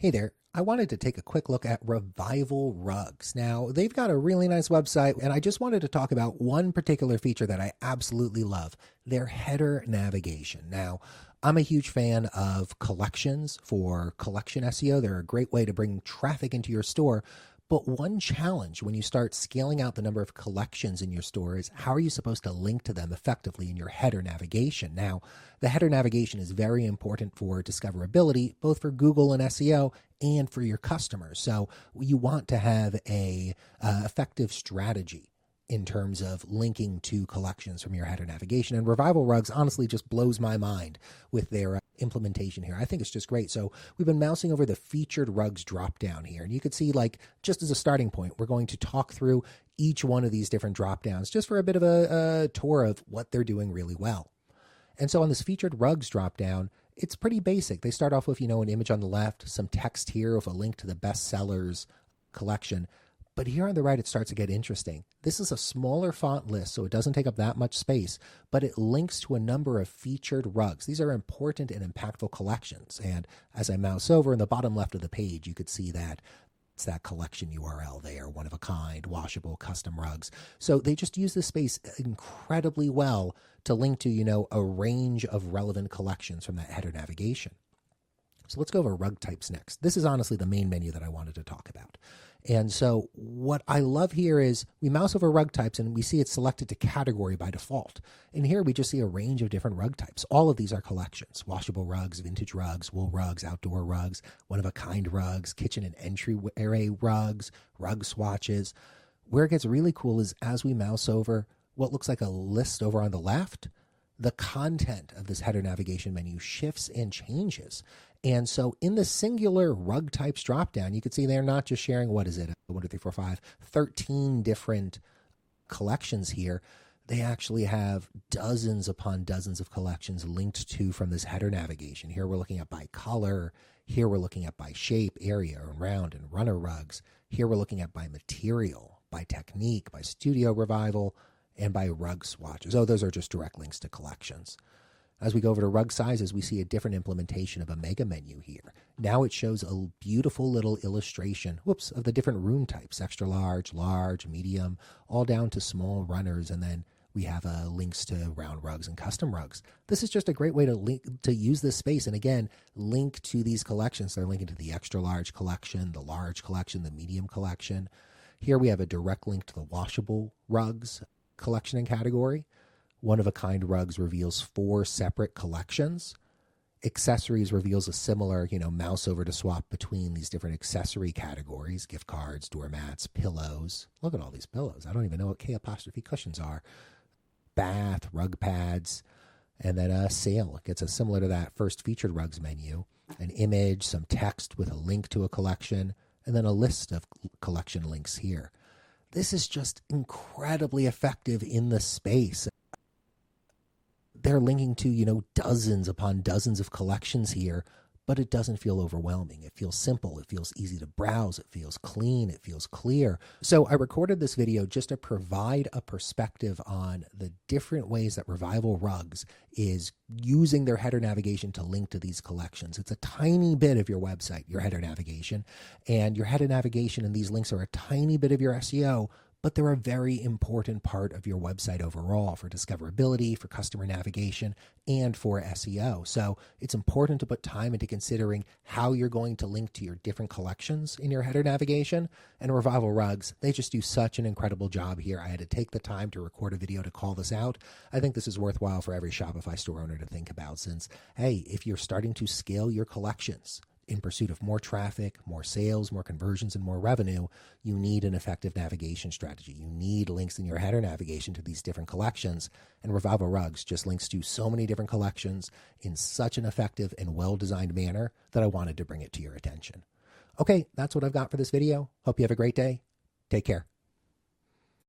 Hey there. I wanted to take a quick look at Revival Rugs. Now, they've got a really nice website, and I just wanted to talk about one particular feature that I absolutely love, their header navigation. Now, I'm a huge fan of collections for collection SEO. They're a great way to bring traffic into your store. But one challenge when you start scaling out the number of collections in your store is how are you supposed to link to them effectively in your header navigation? Now, the header navigation is very important for discoverability, both for Google and SEO and for your customers. So you want to have a effective strategy in terms of linking to collections from your header navigation. And Revival Rugs honestly just blows my mind with their implementation here. I think it's just great. So we've been mousing over the featured rugs drop down here, and you could see, like, just as a starting point, we're going to talk through each one of these different drop downs just for a bit of a tour of what they're doing really well. And so on this featured rugs drop down, it's pretty basic. They start off with, an image on the left, some text here with a link to the best sellers collection. But here on the right, it starts to get interesting. This is a smaller font list, so it doesn't take up that much space, but it links to a number of featured rugs. These are important and impactful collections. And as I mouse over in the bottom left of the page, you could see that it's that collection URL there, one of a kind, washable, custom rugs. So they just use this space incredibly well to link to, a range of relevant collections from that header navigation. So let's go over rug types next. This is honestly the main menu that I wanted to talk about. And so what I love here is we mouse over rug types and we see it's selected to category by default. And here we just see a range of different rug types. All of these are collections: washable rugs, vintage rugs, wool rugs, outdoor rugs, one-of-a-kind rugs, kitchen and entryway rugs, rug swatches. Where it gets really cool is as we mouse over what looks like a list over on the left, the content of this header navigation menu shifts and changes. And so in the singular rug types dropdown, you can see they're not just sharing, 13 different collections here. They actually have dozens upon dozens of collections linked to from this header navigation. Here we're looking at by color. Here we're looking at by shape, area, and round and runner rugs. Here we're looking at by material, by technique, by studio revival, and by rug swatches. Oh, those are just direct links to collections. As we go over to rug sizes, we see a different implementation of a mega menu here. Now it shows a beautiful little illustration, of the different room types: extra large, large, medium, all down to small runners. And then we have links to round rugs and custom rugs. This is just a great way to use this space. And again, link to these collections. They're linking to the extra large collection, the large collection, the medium collection. Here we have a direct link to the washable rugs collection and category. One-of-a-kind rugs reveals 4 separate collections. Accessories reveals a similar, mouse over to swap between these different accessory categories: gift cards, doormats, pillows. Look at all these pillows. I don't even know what K' cushions are. Bath, rug pads, and then a sale. It gets similar to that first featured rugs menu. An image, some text with a link to a collection, and then a list of collection links here. This is just incredibly effective in the space. They're linking to, dozens upon dozens of collections here, but it doesn't feel overwhelming. It feels simple. It feels easy to browse. It feels clean. It feels clear. So I recorded this video just to provide a perspective on the different ways that Revival Rugs is using their header navigation to link to these collections. It's a tiny bit of your website, your header navigation, and your header navigation and these links are a tiny bit of your SEO, but they're a very important part of your website overall for discoverability, for customer navigation, and for SEO. So it's important to put time into considering how you're going to link to your different collections in your header navigation. And Revival Rugs, they just do such an incredible job here. I had to take the time to record a video to call this out. I think this is worthwhile for every Shopify store owner to think about, since, hey, if you're starting to scale your collections in pursuit of more traffic, more sales, more conversions, and more revenue, you need an effective navigation strategy. You need links in your header navigation to these different collections. And Revival Rugs just links to so many different collections in such an effective and well-designed manner that I wanted to bring it to your attention. Okay, that's what I've got for this video. Hope you have a great day. Take care.